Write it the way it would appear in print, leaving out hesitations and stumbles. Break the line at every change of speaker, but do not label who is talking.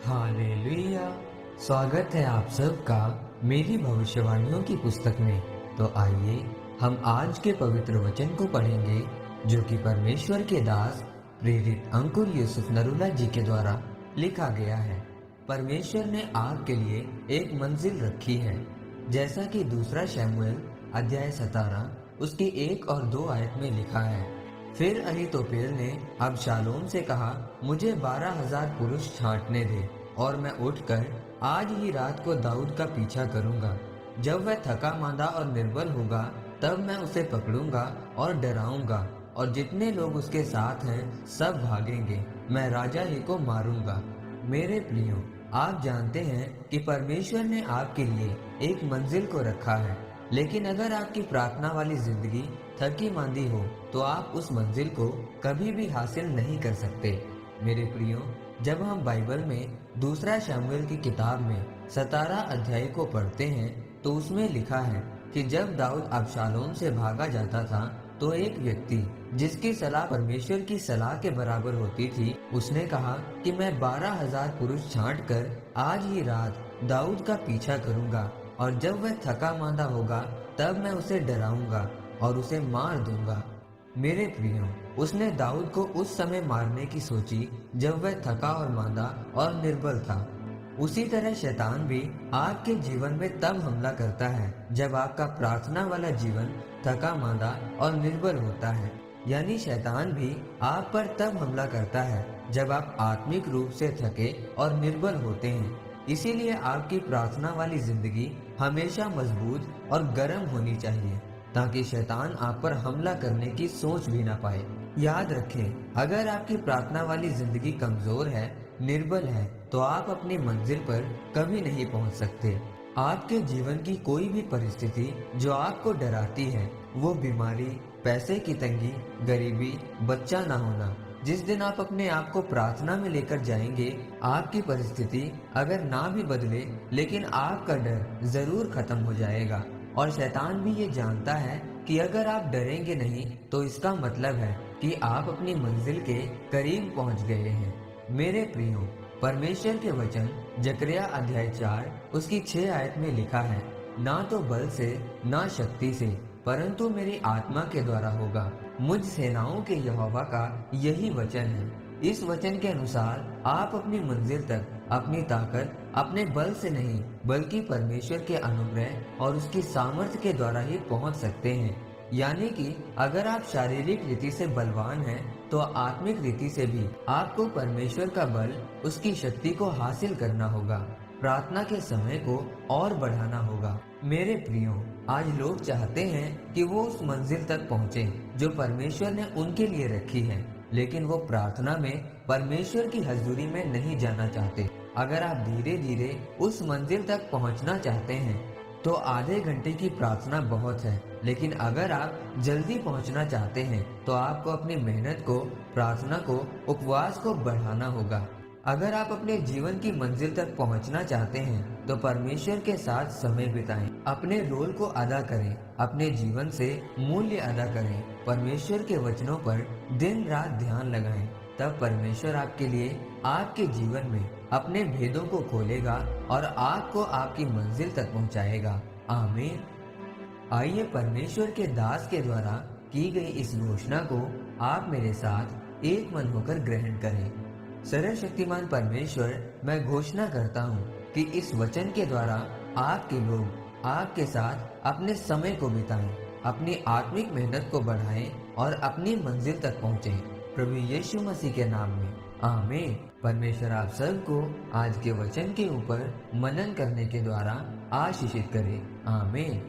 Hallelujah. स्वागत है आप सबका मेरी भविष्यवाणियों की पुस्तक में। तो आइए हम आज के पवित्र वचन को पढ़ेंगे जो कि परमेश्वर के दास प्रेरित अंकुर यूसुफ नरूला जी के द्वारा लिखा गया है। परमेश्वर ने आपके लिए एक मंजिल रखी है, जैसा कि दूसरा शमूएल अध्याय 17 उसकी 1 और 2 आयत में लिखा है। फिर अहीतोपेल ने अबशालोम से कहा, मुझे 12,000 पुरुष छांटने दे और मैं उठकर आज ही रात को दाऊद का पीछा करूंगा। जब वह थका मांदा और निर्बल होगा तब मैं उसे पकड़ूंगा और डराऊंगा, और जितने लोग उसके साथ हैं सब भागेंगे। मैं राजा ही को मारूंगा। मेरे प्रियो, आप जानते हैं कि परमेश्वर ने आपके लिए एक मंजिल को रखा है, लेकिन अगर आपकी प्रार्थना वाली जिंदगी थकी मांदी हो तो आप उस मंजिल को कभी भी हासिल नहीं कर सकते। मेरे प्रियो, जब हम बाइबल में दूसरा शमूएल की किताब में 17 अध्याय को पढ़ते हैं तो उसमें लिखा है कि जब दाऊद अबशालोम से भागा जाता था तो एक व्यक्ति जिसकी सलाह परमेश्वर की सलाह के बराबर होती थी, उसने कहा कि मैं 12,000 पुरुष छांट कर आज ही रात दाऊद का पीछा करूंगा, और जब वह थका मांदा होगा तब मैं उसे डराऊंगा और उसे मार दूंगा। मेरे प्रियो, उसने दाऊद को उस समय मारने की सोची जब वह थका और मांदा और निर्बल था। उसी तरह शैतान भी आपके जीवन में तब हमला करता है जब आपका प्रार्थना वाला जीवन थका मांदा और निर्बल होता है। यानी शैतान भी आप पर तब हमला करता है जब आप आत्मिक रूप से थके और निर्बल होते हैं। इसीलिए आपकी प्रार्थना वाली जिंदगी हमेशा मजबूत और गर्म होनी चाहिए, ताकि शैतान आप पर हमला करने की सोच भी ना पाए। याद रखें, अगर आपकी प्रार्थना वाली जिंदगी कमजोर है, निर्बल है, तो आप अपनी मंजिल पर कभी नहीं पहुंच सकते। आपके जीवन की कोई भी परिस्थिति जो आपको डराती है, वो बीमारी, पैसे की तंगी, गरीबी, बच्चा ना होना, जिस दिन आप अपने आप को प्रार्थना में लेकर जाएंगे, आपकी परिस्थिति अगर ना भी बदले लेकिन आपका डर जरूर खत्म हो जाएगा। और शैतान भी ये जानता है कि अगर आप डरेंगे नहीं तो इसका मतलब है कि आप अपनी मंजिल के करीब पहुंच गए हैं। मेरे प्रियो, परमेश्वर के वचन जकरिया अध्याय 4 उसकी 6 आयत में लिखा है, ना तो बल से ना शक्ति से परंतु मेरी आत्मा के द्वारा होगा। मुझ सेनाओं के यहोवा का यही वचन है। इस वचन के अनुसार आप अपनी मंजिल तक अपनी ताकत, अपने बल से नहीं बल्कि परमेश्वर के अनुग्रह और उसकी सामर्थ्य के द्वारा ही पहुंच सकते हैं। यानी कि अगर आप शारीरिक रीति से बलवान हैं तो आत्मिक रीति से भी आपको परमेश्वर का बल, उसकी शक्ति को हासिल करना होगा। प्रार्थना के समय को और बढ़ाना होगा। मेरे प्रियो, आज लोग चाहते हैं कि वो उस मंजिल तक पहुँचे जो परमेश्वर ने उनके लिए रखी है, लेकिन वो प्रार्थना में परमेश्वर की हजूरी में नहीं जाना चाहते। अगर आप धीरे धीरे उस मंजिल तक पहुंचना चाहते हैं तो आधे घंटे की प्रार्थना बहुत है, लेकिन अगर आप जल्दी पहुंचना चाहते हैं तो आपको अपनी मेहनत को, प्रार्थना को, उपवास को बढ़ाना होगा। अगर आप अपने जीवन की मंजिल तक पहुंचना चाहते हैं तो परमेश्वर के साथ समय बिताएं, अपने रोल को अदा करें, अपने जीवन से मूल्य अदा करें, परमेश्वर के वचनों पर दिन रात ध्यान लगाएं। तब परमेश्वर आपके लिए आपके जीवन में अपने भेदों को खोलेगा और आपको आपकी मंजिल तक पहुंचाएगा। आमीन। आइए परमेश्वर के दास के द्वारा की गई इस घोषणा को आप मेरे साथ एक मन होकर ग्रहण करें। सर्वशक्तिमान परमेश्वर, मैं घोषणा करता हूँ कि इस वचन के द्वारा आपके लोग आपके साथ अपने समय को बिताएं, अपनी आत्मिक मेहनत को बढ़ाएं और अपनी मंजिल तक पहुँचें। प्रभु यीशु मसीह के नाम में आमीन। परमेश्वर आप सबको आज के वचन के ऊपर मनन करने के द्वारा आशीषित करे। आमीन।